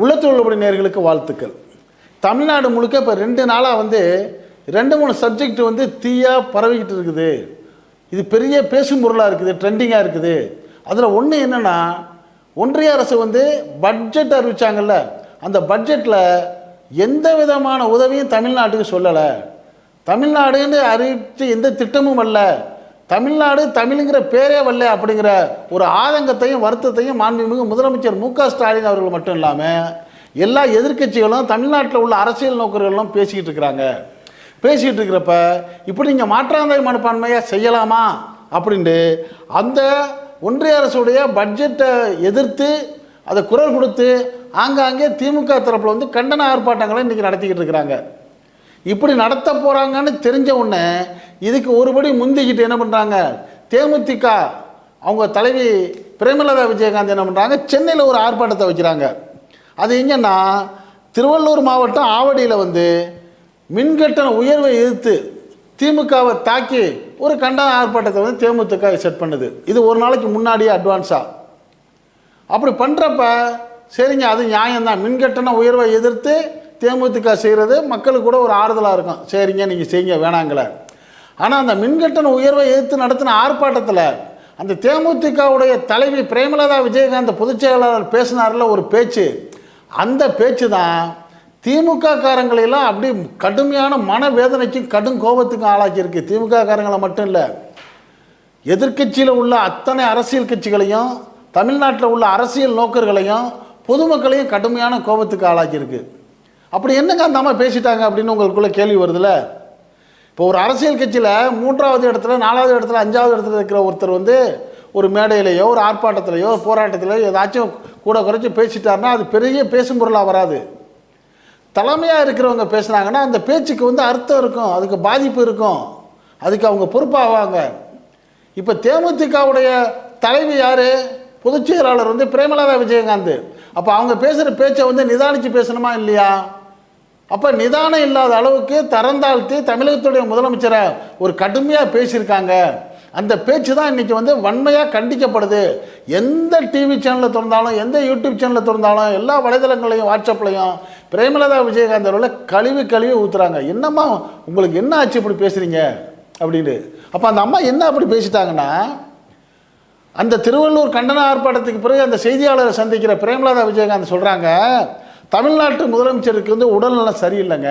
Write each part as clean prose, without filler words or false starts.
உள்ளத்தில் உள்ளபடி நேயர்களுக்கு வாழ்த்துக்கள். தமிழ்நாடு முழுக்க இப்போ 2 நாளாக வந்து 2-3 சப்ஜெக்ட் வந்து தீயாக பரவிக்கிட்டு இருக்குது. இது பெரிய பேசும் பொருளாக இருக்குது, ட்ரெண்டிங்காக இருக்குது. அதில் ஒன்று என்னென்னா, ஒன்றிய அரசு வந்து பட்ஜெட் அறிவித்தாங்கல்ல, அந்த பட்ஜெட்டில் எந்த விதமான உதவியும் தமிழ்நாட்டுக்கு சொல்லலை. தமிழ்நாடுன்னு அறிவித்து எந்த திட்டமும் வரல, தமிழ்நாடு தமிழுங்கிற பேரே வரல அப்படிங்கிற ஒரு ஆதங்கத்தையும் வருத்தத்தையும் மாண்புமிகு முதலமைச்சர் மு.க. ஸ்டாலின் அவர்கள் மட்டும் இல்லாமல் எல்லா எதிர்க்கட்சிகளும் தமிழ்நாட்டில் உள்ள அரசியல் நோக்கர்களும் பேசிக்கிட்டு இருக்கிறாங்க. பேசிக்கிட்டு இருக்கிறப்ப இப்படி நீங்கள் மாற்றாந்தாய் மனப்பான்மையாக செய்யலாமா அப்படின்ட்டு அந்த ஒன்றிய அரசுடைய பட்ஜெட்டை எதிர்த்து அதை குரல் கொடுத்து ஆங்காங்கே திமுக தரப்பில் வந்து கண்டன ஆர்ப்பாட்டங்களை இன்றைக்கி நடத்திக்கிட்டு இருக்கிறாங்க. இப்படி நடத்த போகிறாங்கன்னு தெரிஞ்ச உடனே இதுக்கு ஒருபடி முந்திக்கிட்டு என்ன பண்ணுறாங்க, தேமுதிக அவங்க தலைவி பிரேமலதா விஜயகாந்த் என்ன பண்ணுறாங்க, சென்னையில் ஒரு ஆர்ப்பாட்டத்தை வைக்கிறாங்க. அது எங்கன்னா திருவள்ளூர் மாவட்டம் ஆவடியில் வந்து மின்கட்டண உயர்வை எதிர்த்து திமுகவை தாக்கி ஒரு கண்டன ஆர்ப்பாட்டத்தை வந்து தேமுதிக செட் பண்ணுது. இது ஒரு நாளைக்கு முன்னாடியே அட்வான்ஸாக. அப்படி பண்ணுறப்ப சரிங்க, அது நியாயம்தான், மின்கட்டண உயர்வை எதிர்த்து தேமுதிக செய்கிறது மக்களுக்கு கூட ஒரு ஆறுதலாக இருக்கும். சரிங்க, நீங்கள் செய்யுங்க, வேணாங்கள. ஆனால் அந்த மின்கட்டண உயர்வை எதிர்த்து நடத்தின ஆர்ப்பாட்டத்தில் அந்த தேமுதிகவுடைய தலைவி பிரேமலதா விஜயகாந்த் பொதுச் செயலாளர் பேசினார்ல ஒரு பேச்சு, அந்த பேச்சு தான் திமுக காரங்களெல்லாம் அப்படி கடுமையான மனவேதனைக்கும் கடும் கோபத்துக்கும் ஆளாக்கியிருக்கு. திமுக காரங்களை மட்டும் இல்லை, எதிர்க்கட்சியில் உள்ள அத்தனை அரசியல் கட்சிகளையும் தமிழ்நாட்டில் உள்ள அரசியல் நோக்கர்களையும் பொதுமக்களையும் கடுமையான கோபத்துக்கு ஆளாக்கியிருக்கு. அப்படி என்னங்க அந்த அம்மா பேசிட்டாங்க அப்படின்னு உங்களுக்குள்ள கேள்வி வருதுல்ல. இப்போ ஒரு அரசியல் கட்சியில் 3வது இடத்துல 4வது இடத்துல 5வது இடத்துல இருக்கிற ஒருத்தர் வந்து ஒரு மேடையிலையோ ஒரு ஆர்ப்பாட்டத்திலையோ போராட்டத்திலையோ ஏதாச்சும் கூட குறைச்சி பேசிட்டாருன்னா அது பெரிய பேசும் பொருளாக வராது. தலைமையாக இருக்கிறவங்க பேசுனாங்கன்னா அந்த பேச்சுக்கு வந்து அர்த்தம் இருக்கும், அதுக்கு பாதிப்பு இருக்கும், அதுக்கு அவங்க பொறுப்பாவாங்க. இப்போ தேமுதிகவுடைய தலைவி யார், பொதுச் செயலாளர் வந்து பிரேமலதா விஜயகாந்த். அப்போ அவங்க பேசுகிற பேச்சை வந்து நிதானித்து பேசணுமா இல்லையா? அப்போ நிதானம் இல்லாத அளவுக்கு தரந்தாழ்த்தி தமிழகத்துடைய முதலமைச்சரை ஒரு கடுமையாக பேசியிருக்காங்க. அந்த பேச்சு தான் இன்றைக்கி வந்து வன்மையாக கண்டிக்கப்படுது. எந்த டிவி சேனலில் திறந்தாலும் எந்த யூடியூப் சேனலில் திறந்தாலும் எல்லா வலைதளங்களையும் வாட்ஸ்அப்லையும் பிரேமலதா விஜயகாந்த் அவர்கள் கழுவி ஊற்றுறாங்க. என்னம்மா உங்களுக்கு என்ன ஆச்சு இப்படி பேசுகிறீங்க அப்படின்னு. அப்போ அந்த அம்மா என்ன அப்படி பேசிட்டாங்கன்னா, அந்த திருவள்ளூர் கண்டன ஆர்ப்பாட்டத்துக்கு பிறகு அந்த செய்தியாளரை சந்திக்கிற பிரேமலதா விஜயகாந்த் சொல்கிறாங்க, தமிழ்நாட்டு முதலமைச்சருக்கு வந்து உடல்நலம் சரியில்லைங்க,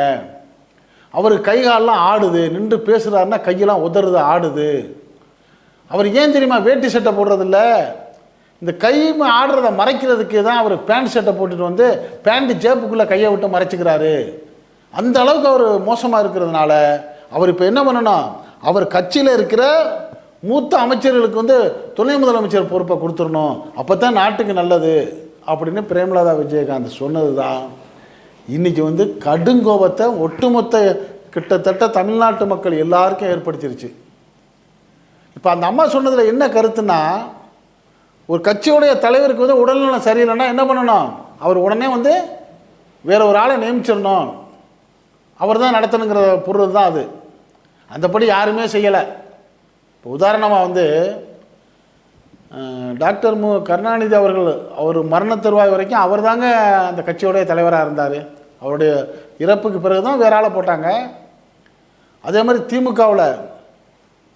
அவர் கைகாலெலாம் ஆடுது, நின்று பேசுகிறாருன்னா கையெல்லாம் உதறுது, ஆடுது. அவர் ஏன் தெரியுமா வேட்டி சட்டை போடுறதில்ல, இந்த கை ஆடுறதை மறைக்கிறதுக்கு தான் அவர் பேண்ட் சட்டை போட்டுட்டு வந்து பேண்ட் ஜேப்புக்குள்ளே கையை விட்டு மறைச்சிக்கிறாரு. அந்த அளவுக்கு அவர் மோசமாக இருக்கிறதுனால அவர் இப்போ என்ன பண்ணணும், அவர் கட்சியில் இருக்கிற மூத்த அமைச்சர்களுக்கு வந்து துணை முதலமைச்சர் பொறுப்பை கொடுத்துடணும், அப்போ தான் நாட்டுக்கு நல்லது அப்படின்னு பிரேமலதா விஜயகாந்த் சொன்னது தான் இன்றைக்கி வந்து கடுங்கோபத்தை ஒட்டுமொத்த கிட்டத்தட்ட தமிழ்நாட்டு மக்கள் எல்லாருக்கும் ஏற்படுத்திருச்சு. இப்போ அந்த அம்மா சொன்னதில் என்ன கருத்துன்னா, ஒரு கட்சியுடைய தலைவருக்கு வந்து உடல்நலம் சரியில்லைன்னா என்ன பண்ணணும், அவர் உடனே வந்து வேற ஒரு ஆளை நியமிச்சிடணும், அவர் தான் நடத்தணுங்கிற பொருள் தான் அது. அந்தபடி யாருமே செய்யலை. இப்போ உதாரணமாக வந்து டாக்டர் கருணாநிதி அவர்கள் அவர் மரண தருவாய் வரைக்கும் அவர் தாங்க அந்த கட்சியோடைய தலைவராக இருந்தார். அவருடைய இறப்புக்கு பிறகு தான் வேற ஆளை போட்டாங்க. அதே மாதிரி திமுகவில்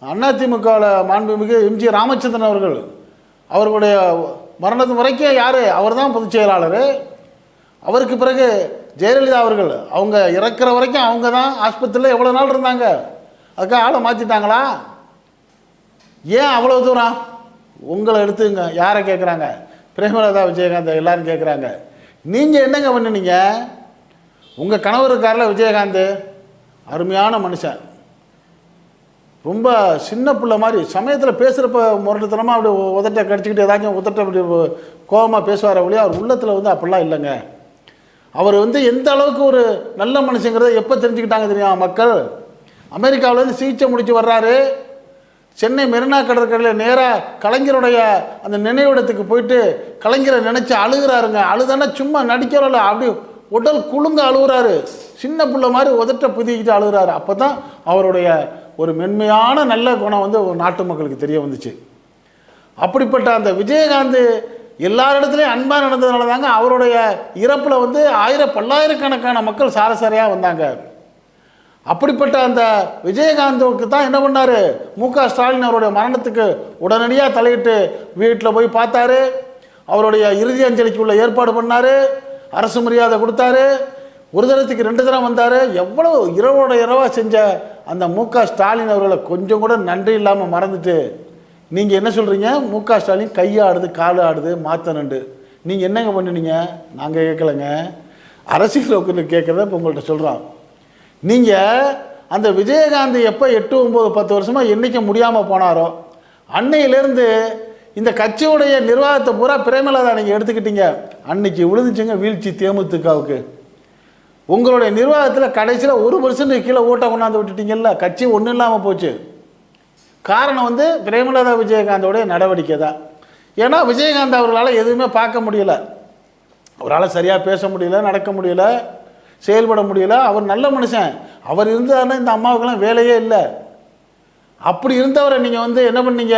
அதிமுகவில் மாண்புமிகு எம்ஜி ராமச்சந்திரன் அவர்கள் அவர்களுடைய மரணத்து வரைக்கும் யார், அவர் தான் பொதுச் செயலாளர். அவருக்கு பிறகு ஜெயலலிதா அவர்கள் அவங்க இறக்குற வரைக்கும் அவங்க தான் ஆஸ்பத்திரியில் எவ்வளோ நாள் இருந்தாங்க, அதுக்காக ஆளை மாற்றிட்டாங்களா? ஏன் அவ்வளோ தூரம்? உங்களை எடுத்துங்க, யாரை கேட்குறாங்க, பிரேமலதா விஜயகாந்த் எல்லாரும் கேட்குறாங்க. நீங்கள் என்னங்க பண்ணுனீங்க? உங்கள் கணவர் இருக்கார்ல விஜயகாந்த், அருமையான மனுஷன், ரொம்ப சின்ன பிள்ளை மாதிரி, சமயத்தில் பேசுகிறப்ப முரட்டுத்தனமாக அப்படி உதட்ட கடிச்சிக்கிட்டு ஏதாச்சும் உதட்ட அப்படி கோபமாக பேசுவார் ஒழிய அவர் உள்ளத்தில் வந்து அப்படிலாம் இல்லைங்க. அவர் வந்து எந்த அளவுக்கு ஒரு நல்ல மனுஷங்கிறத எப்போ தெரிஞ்சுக்கிட்டாங்க தெரியும் மக்கள்? அமெரிக்காவிலேருந்து சிகிச்சை முடித்து வர்றாரு, சென்னை மெரினா கடற்கரையில் நேராக கலைஞருடைய அந்த நினைவிடத்துக்கு போயிட்டு கலைஞரை நினச்சி அழுகிறாருங்க. அழுதானா சும்மா நடிக்கிறோம்ல, அப்படி உடல் குலுங்க அழுகுறாரு, சின்ன பிள்ளை மாதிரி உதட்ட புதிக்கிட்டு அழுகிறாரு. அப்போ தான் அவருடைய ஒரு மென்மையான நல்ல குணம் வந்து ஒரு நாட்டு மக்களுக்கு தெரிய வந்துச்சு. அப்படிப்பட்ட அந்த விஜயகாந்த் எல்லாரிடத்துலையும் அன்பாக நடந்ததுனால தாங்க அவருடைய இறப்பில் வந்து பல்லாயிரக்கணக்கான மக்கள் சாரசாரையாக வந்தாங்க. அப்படிப்பட்ட அந்த விஜயகாந்துக்கு தான் என்ன பண்ணார், மு.க. ஸ்டாலின் அவருடைய மரணத்துக்கு உடனடியாக தலையிட்டு வீட்டில் போய் பார்த்தாரு, அவருடைய இறுதி அஞ்சலிக்கு உள்ள ஏற்பாடு பண்ணார், அரசு மரியாதை கொடுத்தாரு, ஒரு தரத்துக்கு 2 தரம் வந்தார். எவ்வளோ இரவோட இரவாக செஞ்ச அந்த மு.க. ஸ்டாலின் அவர்களை கொஞ்சம் கூட நன்றி இல்லாமல் மறந்துட்டு நீங்கள் என்ன சொல்கிறீங்க, மு.க. ஸ்டாலின் கையாடுது காலு ஆடுது மாற்ற நண்டு. நீங்கள் என்னங்க பண்ணினீங்க? நாங்கள் கேட்கலைங்க, அரசியல் நோக்கில் கேட்குறத இப்போ உங்கள்கிட்ட சொல்கிறோம். நீங்கள் அந்த விஜயகாந்த் எப்போ 8, 9, 10 வருஷமாக என்றைக்கு முடியாமல் போனாரோ அன்னையிலேருந்து இந்த கட்சியுடைய நிர்வாகத்தை பூரா பிரேமலதா நீங்கள் எடுத்துக்கிட்டீங்க. அன்னைக்கு விழுந்துச்சுங்க வீழ்ச்சி தேமுதிகவுக்கு. உங்களுடைய நிர்வாகத்தில் கடைசியில் 1% கீழே ஓட்டை கொண்டாந்து விட்டுட்டீங்கல்ல, கட்சி ஒன்றும் இல்லாமல் போச்சு. காரணம் வந்து பிரேமலதா விஜயகாந்தோடைய நடவடிக்கை தான். ஏன்னா விஜயகாந்த் அவர்களால் எதுவுமே பார்க்க முடியல, அவரால் சரியாக பேச முடியல, நடக்க முடியல, செயல்பட முடியல. அவர் நல்ல மனுஷன், அவர் இருந்தாருன்னா இந்த அம்மாவுக்கெல்லாம் வேலையே இல்லை. அப்படி இருந்தவரை நீங்கள் வந்து என்ன பண்ணீங்க,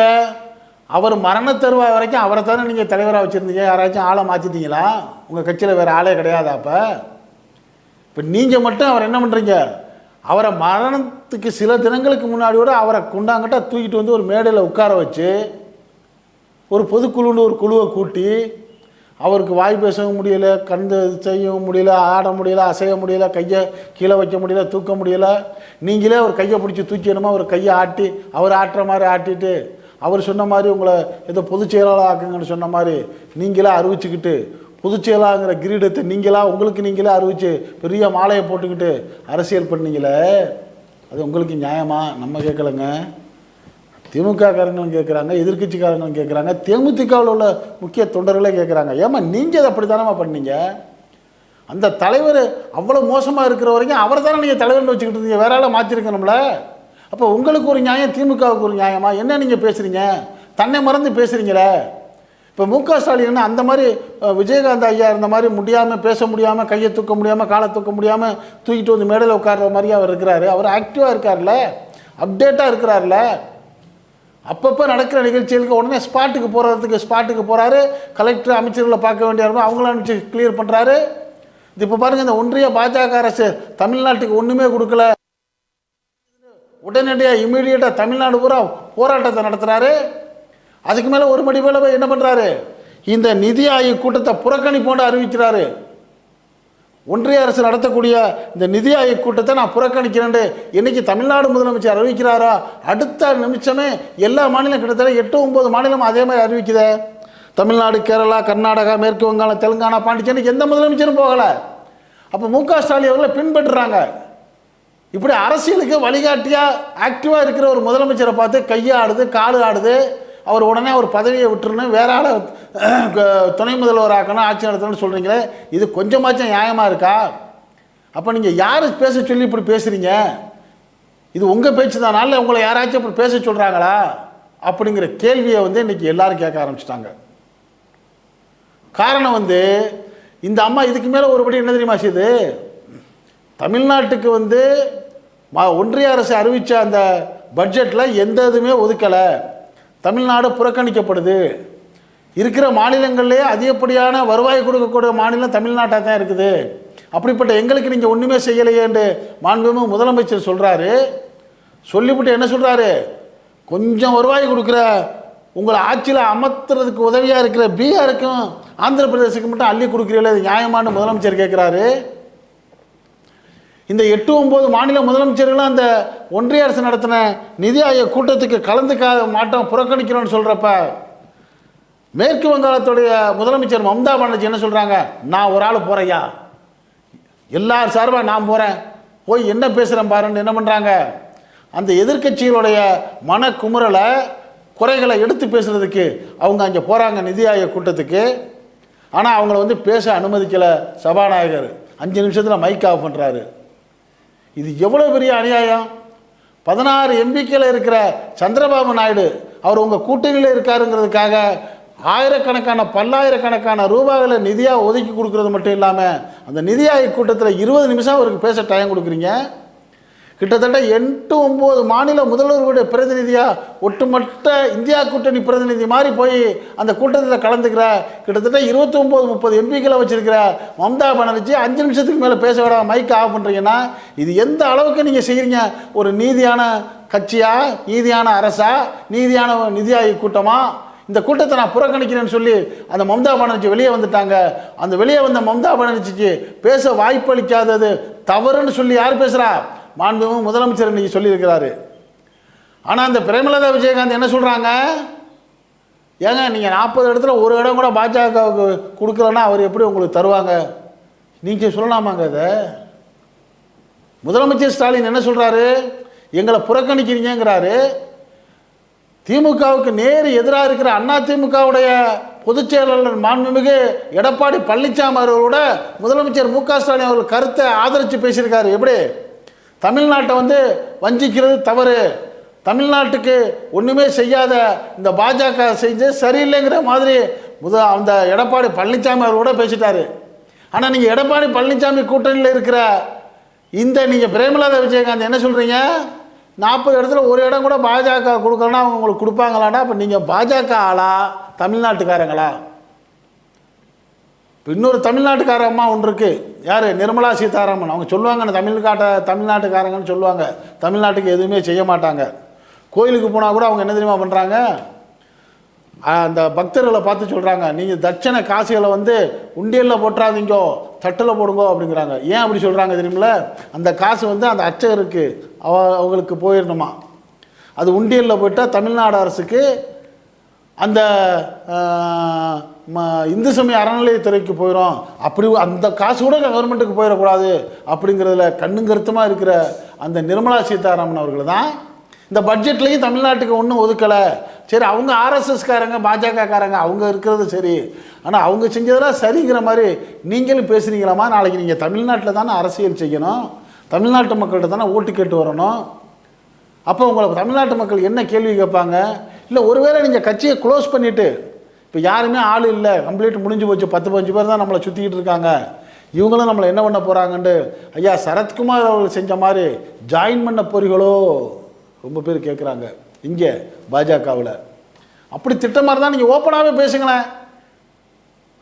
அவர் மரண தருவாய் வரைக்கும் அவரை தானே நீங்கள் தலைவராக வச்சுருந்தீங்க. யாராச்சும் ஆளை மாற்றிட்டீங்களா? உங்கள் கட்சியில் வேறு ஆளே கிடையாதா? இப்போ நீங்கள் மட்டும் அவர் என்ன பண்ணுறீங்க, அவரை மரணத்துக்கு சில தினங்களுக்கு முன்னாடியோட அவரை குண்டாங்கிட்ட தூக்கிட்டு வந்து ஒரு மேடையில் உட்கார வச்சு ஒரு பொதுக்குழுன்னு ஒரு குழுவை கூட்டி அவருக்கு வாய் பேசவும் முடியலை, கண்டு செய்யவும் முடியல, ஆட முடியல, அசைய முடியல, கையை கீழே வைக்க முடியல, தூக்க முடியலை. நீங்களே ஒரு கையை பிடிச்சி தூக்கிடணுமா, ஒரு கையை ஆட்டி அவர் ஆட்டுற மாதிரி ஆட்டிட்டு அவர் சொன்ன மாதிரி உங்களை ஏதோ பொதுச் செயலாளர் ஆக்குங்கன்னு சொன்ன மாதிரி நீங்களே அறிவிச்சுக்கிட்டு பொதுச் செயலாளங்கிற கிரீடத்தை உங்களுக்கு நீங்களே அறிவிச்சு பெரிய மாலையை போட்டுக்கிட்டு அரசியல் பண்ணீங்களே, அது உங்களுக்கு நியாயமா? நம்ம கேட்கலைங்க, திமுக காரங்களும் கேட்குறாங்க, எதிர்கட்சிக்காரங்களும் கேட்குறாங்க, தேமுதிகவில் உள்ள முக்கிய தொண்டர்களே கேட்குறாங்க. ஏமா நீங்கள் அதை அப்படி தானேமா பண்ணீங்க? அந்த தலைவர் அவ்வளோ மோசமாக இருக்கிற வரைக்கும் அவரை தானே நீங்கள் தலைவர்னு வச்சுக்கிட்டு இருந்தீங்க, வேற ஆளை மாற்றிருக்கணும்ல. அப்போ உங்களுக்கு ஒரு நியாயம், திமுகவுக்கு ஒரு நியாயமா? என்ன நீங்கள் பேசுகிறீங்க, தன்னை மறந்து பேசுகிறீங்களே. இப்போ மு.க. ஸ்டாலின் அந்த மாதிரி விஜயகாந்த் ஐயா இருந்த மாதிரி முடியாமல், பேச முடியாமல், கையை தூக்க முடியாமல், காலை தூக்க முடியாமல் தூக்கிட்டு வந்து மேடையில் உட்கார்ற மாதிரி அவர் இருக்கிறாரு. அவர் ஆக்டிவாக இருக்கார்ல, அப்டேட்டாக இருக்கிறார்ல. அப்பப்போ நடக்கிற நிகழ்ச்சிகளுக்கு உடனே ஸ்பாட்டுக்கு போகிறாரு. கலெக்டர் அமைச்சர்களை பார்க்க வேண்டிய அவங்கள அனுப்பிச்சு கிளியர் பண்ணுறாரு. இது இப்போ பாருங்கள், இந்த ஒன்றிய பாஜக அரசு தமிழ்நாட்டுக்கு ஒன்றுமே கொடுக்கல, உடனடியாக இமீடியட்டாக தமிழ்நாடு பூரா போராட்டத்தை நடத்துகிறாரு. அதுக்கு மேலே ஒரு மணி மேலே போய் என்ன பண்ணுறாரு, இந்த நிதி ஆயோக் கூட்டத்தை புறக்கணிப்போண்டு அறிவிக்கிறாரு. ஒன்றிய அரசு நடத்தக்கூடிய இந்த நிதி ஆயோக் கூட்டத்தை நான் புறக்கணிக்கிறேன் இன்னைக்கு தமிழ்நாடு முதலமைச்சர் அறிவிக்கிறாரா, அடுத்த நிமிஷமே எல்லா மாநிலம் கிட்டத்தட்ட 8, 9 மாநிலம் அதே மாதிரி அறிவிக்குது. தமிழ்நாடு, கேரளா, கர்நாடகா, மேற்கு வங்காளம், தெலுங்கானா, பாண்டிச்சேரி எந்த முதலமைச்சரும் போகலை. அப்போ மு.க. ஸ்டாலின் அவர்களை பின்பற்றுறாங்க. இப்படி அரசியலுக்கு வழிகாட்டியாக ஆக்டிவாக இருக்கிற ஒரு முதலமைச்சரை பார்த்து கையை ஆடுது காலு ஆடுது, அவர் உடனே ஒரு பதவியை விட்டுருன்னு வேற ஆளை துணை முதல்வர் ஆக்கணும், ஆட்சி நடத்தணும்னு சொல்கிறீங்களே, இது கொஞ்சமாச்சும் நியாயமாக இருக்கா? அப்போ நீங்கள் யார் பேச சொல்லி இப்படி பேசுகிறீங்க? இது உங்கள் பேச்சு தானா, இல்லை உங்களை யாராச்சும் இப்படி பேச சொல்கிறாங்களா அப்படிங்கிற கேள்வியை வந்து இன்றைக்கி எல்லாரும் கேட்க ஆரம்பிச்சிட்டாங்க. காரணம் வந்து இந்த அம்மா இதுக்கு மேலே ஒருபடி என்ன தெரியுமா செய்யுது, தமிழ்நாட்டுக்கு வந்து ஒன்றிய அரசு அறிவித்த அந்த பட்ஜெட்டில் எந்த இதுவுமே ஒதுக்கலை, தமிழ்நாடு புறக்கணிக்கப்படுது. இருக்கிற மாநிலங்கள்லேயே அதிகப்படியான வருவாய் கொடுக்கக்கூடிய மாநிலம் தமிழ்நாட்டாக தான் இருக்குது. அப்படிப்பட்ட எங்களுக்கு நீங்கள் ஒன்றுமே செய்யலையே என்று மாண்புமிகு முதலமைச்சர் சொல்கிறாரு. சொல்லிவிட்டு என்ன சொல்கிறாரு, கொஞ்சம் வருவாய் கொடுக்குற உங்களை ஆட்சியில் அமர்த்துறதுக்கு உதவியாக இருக்கிற பீகாருக்கும் ஆந்திர பிரதேசத்துக்கு மட்டும் அள்ளி கொடுக்குறீங்களே, இது நியாயமான முதலமைச்சர் கேட்குறாரு. இந்த 8, 9 மாநில முதலமைச்சர்களும் அந்த ஒன்றிய அரசு நடத்தின நிதி ஆயோக் கூட்டத்துக்கு கலந்துக்க மாட்டோம், புறக்கணிக்கிறோன்னு சொல்கிறப்ப மேற்கு வங்காளத்துடைய முதலமைச்சர் மம்தா பானர்ஜி என்ன சொல்கிறாங்க, நான் ஒரு ஆள் போகிறையா, எல்லார் சார்பாக நான் போகிறேன், போய் என்ன பேசுகிறேன் பாருன்னு என்ன பண்ணுறாங்க, அந்த எதிர்க்கட்சிகளுடைய மனக்குமுறலை குறைகளை எடுத்து பேசுகிறதுக்கு அவங்க அங்கே போகிறாங்க நிதி ஆயோக் கூட்டத்துக்கு. ஆனால் அவங்கள வந்து பேச அனுமதிக்கலை சபாநாயகர். 5 நிமிஷத்தில் மைக் ஆஃப் பண்ணுறாரு. இது எவ்வளோ பெரிய அநியாயம். 16 எம்பிக்கள் இருக்கிற சந்திரபாபு நாயுடு அவர் உங்கள் கூட்டணியில் இருக்காருங்கிறதுக்காக ஆயிரக்கணக்கான பல்லாயிரக்கணக்கான ரூபாய்களை நிதியாக ஒதுக்கி கொடுக்குறது மட்டும் இல்லாமல் அந்த நிதி ஆயோக் கூட்டத்தில் 20 நிமிஷம் அவருக்கு பேச டைம் கொடுக்குறீங்க. கிட்டத்தட்ட 8-9 மாநில முதல்வர்களுடைய பிரதிநிதியாக ஒட்டுமொத்த இந்தியா கூட்டணி பிரதிநிதி மாதிரி போய் அந்த கூட்டத்தில் கலந்துக்கிற கிட்டத்தட்ட 29-30 எம்பிக்களை வச்சிருக்கிற மம்தா பானர்ஜி 5 நிமிஷத்துக்கு மேலே பேச விட மைக் ஆஃப் பண்ணுறீங்கன்னா இது எந்த அளவுக்கு நீங்கள் செய்கிறீங்க? ஒரு நீதியான கட்சியா, நீதியான அரசா, நீதியான நிதி ஆயோக் கூட்டமா? இந்த கூட்டத்தை நான் புறக்கணிக்கிறேன்னு சொல்லி அந்த மம்தா பானர்ஜி வெளியே வந்துட்டாங்க. அந்த வெளியே வந்த மம்தா பானர்ஜிக்கு பேச வாய்ப்பளிக்காதது தவறுன்னு சொல்லி யார் பேசுகிறா? மாண்புமிகு முதலமைச்சர் இன்னைக்கு சொல்லியிருக்கிறாரு. ஆனால் அந்த பிரேமலதா விஜயகாந்த் என்ன சொல்கிறாங்க? ஏங்க நீங்கள் 40 இடத்துல ஒரு இடம் கூட பாஜகவுக்கு கொடுக்கலன்னா அவர் எப்படி உங்களுக்கு தருவாங்க? நீங்கள் சொல்லலாமாங்க இதை? முதலமைச்சர் ஸ்டாலின் என்ன சொல்கிறாரு? எங்களை புறக்கணிக்கிறீங்கிறாரு. திமுகவுக்கு நேர் எதிராக இருக்கிற அண்ணா திமுகவுடைய பொதுச் செயலாளர் மாண்புமிகு எடப்பாடி பழனிசாமி அவர்களோட முதலமைச்சர் மு க ஸ்டாலின் அவர்கள் கருத்தை ஆதரித்து பேசியிருக்காரு. எப்படி? தமிழ்நாட்டை வஞ்சிக்கிறது தவறு, தமிழ்நாட்டுக்கு ஒன்றுமே செய்யாத இந்த பாஜக செஞ்சு சரியில்லைங்கிற மாதிரி அந்த எடப்பாடி பழனிசாமி அவரோட பேசிட்டாரு. ஆனால் நீங்கள் எடப்பாடி பழனிசாமி கூட்டணியில் இருக்கிற இந்த நீங்கள் பிரேமலதா விஜயகாந்த் என்ன சொல்கிறீங்க? 40 இடத்துல ஒரு இடம் கூட பாஜக கொடுக்கலன்னா அவங்க உங்களுக்கு கொடுப்பாங்களாடா? அப்போ நீங்கள் பாஜக ஆளா தமிழ்நாட்டுக்காரங்களா? இப்போ இன்னொரு தமிழ்நாட்டுக்கார அம்மா ஒன்று இருக்குது. யார்? நிர்மலா சீதாராமன். அவங்க சொல்லுவாங்க தமிழ்நாட்டுக்காரங்கன்னு சொல்லுவாங்க. தமிழ்நாட்டுக்கு எதுவுமே செய்ய மாட்டாங்க. கோயிலுக்கு போனால் கூட அவங்க என்ன தெரியுமா பண்ணுறாங்க? அந்த பக்தர்களை பார்த்து சொல்கிறாங்க, நீங்கள் தட்சணை காசுகளை உண்டியலில் போட்டுறாதீங்கோ, தட்டில் போடுங்கோ அப்படிங்கிறாங்க. ஏன் அப்படி சொல்கிறாங்க தெரியுமில்ல? அந்த காசு அந்த அர்ச்சகருக்கு அவங்களுக்கு போயிடணுமா. அது உண்டியலில் போயிட்டால் தமிழ்நாடு அரசுக்கு அந்த இந்து சமய அறநிலையத்துறைக்கு போயிடும். அப்படி அந்த காசு கூட கவர்மெண்ட்டுக்கு போயிடக்கூடாது அப்படிங்கிறதுல கண்ணுங்கருத்தமாக இருக்கிற அந்த நிர்மலா சீதாராமன் அவர்கள் தான் இந்த பட்ஜெட்லேயும் தமிழ்நாட்டுக்கு ஒன்றும் ஒதுக்கலை. சரி, அவங்க ஆர்எஸ்எஸ்காரங்க, பாஜகக்காரங்க, அவங்க இருக்கிறது சரி. ஆனால் அவங்க செஞ்சதெல்லாம் சரிங்கிற மாதிரி நீங்களும் பேசுகிறீங்களாமா? நாளைக்கு நீங்கள் தமிழ்நாட்டில் தானே அரசியல் செய்யணும், தமிழ்நாட்டு மக்கள்கிட்ட தானே ஓட்டு கேட்டு வரணும். அப்போ உங்களை தமிழ்நாட்டு மக்கள் என்ன கேள்வி கேட்பாங்க? இல்லை ஒருவேளை நீங்கள் கட்சியை க்ளோஸ் பண்ணிவிட்டு இப்போ யாருமே ஆள் இல்லை, கம்ப்ளீட் முடிஞ்சு போச்சு, 10-15 பேர் தான் நம்மளை சுற்றிக்கிட்டு இருக்காங்க, இவங்களும் நம்மளை என்ன பண்ண போகிறாங்கன்ட்டு ஐயா சரத்குமார் அவர்கள் செஞ்ச மாதிரி ஜாயின் பண்ண போறீங்களோ ரொம்ப பேர் கேட்குறாங்க இங்கே பாஜகவில். அப்படி திட்டமாக இருந்தால் நீங்கள் ஓப்பனாகவே பேசுங்களேன்.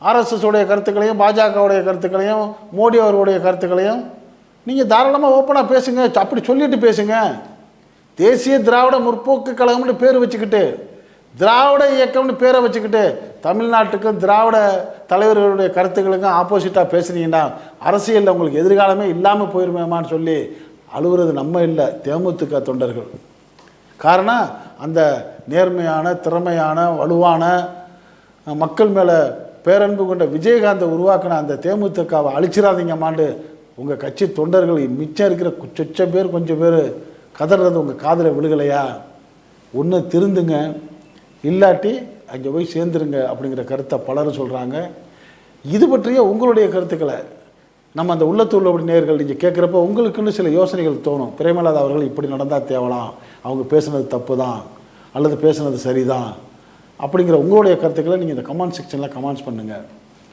ஆர்எஸ்எஸோடைய கருத்துக்களையும் பாஜகவுடைய கருத்துக்களையும் மோடி அவர்களுடைய கருத்துக்களையும் நீங்கள் தாராளமாக ஓப்பனாக பேசுங்க. அப்படி சொல்லிட்டு பேசுங்க. தேசிய திராவிட முற்போக்கு கழகம்னு பேர் வச்சுக்கிட்டு, திராவிட இயக்கம்னு பேரை வச்சுக்கிட்டு தமிழ்நாட்டுக்கும் திராவிட தலைவர்களுடைய கருத்துக்களுக்கும் ஆப்போசிட்டாக பேசுனீங்கன்னா அரசியலில் உங்களுக்கு எதிர்காலமே இல்லாமல் போயிருமேமான்னு சொல்லி அழுவுறது நம்ம இல்லை, தேமுதிக தொண்டர்கள். காரணம் அந்த நேர்மையான, திறமையான, வலுவான, மக்கள் மேலே பேரன்பு கொண்ட விஜயகாந்தை உருவாக்கின அந்த தேமுதிகவை அழிச்சிடாதீங்கம்மாண்டு உங்கள் கட்சி தொண்டர்கள் மிச்சம் இருக்கிற கொஞ்சம் பேர் கதறது உங்கள் காதில் விழுகலையா? ஒன்று திருந்துங்க, இல்லாட்டி அங்கே போய் சேர்ந்துருங்க அப்படிங்கிற கருத்தை பலரும் சொல்கிறாங்க. இது பற்றிய உங்களுடைய கருத்துக்களை நம்ம அந்த உள்ளத்தூரில் அப்படி நேர்கள் நீங்கள் கேட்குறப்ப உங்களுக்குன்னு சில யோசனைகள் தோணும். பிரேமலதா அவர்கள் இப்படி நடந்தால் தேவலாம், அவங்க பேசுனது தப்பு தான் அல்லது பேசுனது சரிதான் அப்படிங்கிற உங்களுடைய கருத்துக்களை நீங்கள் இந்த கமெண்ட் செக்ஷனில் கமெண்ட்ஸ் பண்ணுங்கள்.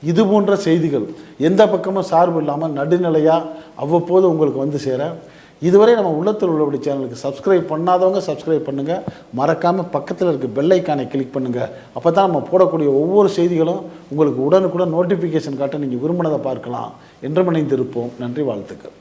இது போன்ற செய்திகள் எந்த பக்கமும் சார்பு இல்லாமல் நடுநிலையாக அவ்வப்போது உங்களுக்கு சேர இதுவரை நம்ம உள்ளத்தில் உள்ளபடி சேனலுக்கு சப்ஸ்கிரைப் பண்ணாதவங்க சப்ஸ்கிரைப் பண்ணுங்கள். மறக்காமல் பக்கத்தில் இருக்க பெல் ஐக்கானை கிளிக் பண்ணுங்கள். அப்போ தான் நம்ம போடக்கூடிய ஒவ்வொரு செய்திகளும் உங்களுக்கு உடனுக்குடன் நோட்டிஃபிகேஷன் காட்ட நீங்கள் விரும்பினதை பார்க்கலாம். என்றும் இணைந்திருப்போம். நன்றி, வாழ்த்துக்கள்.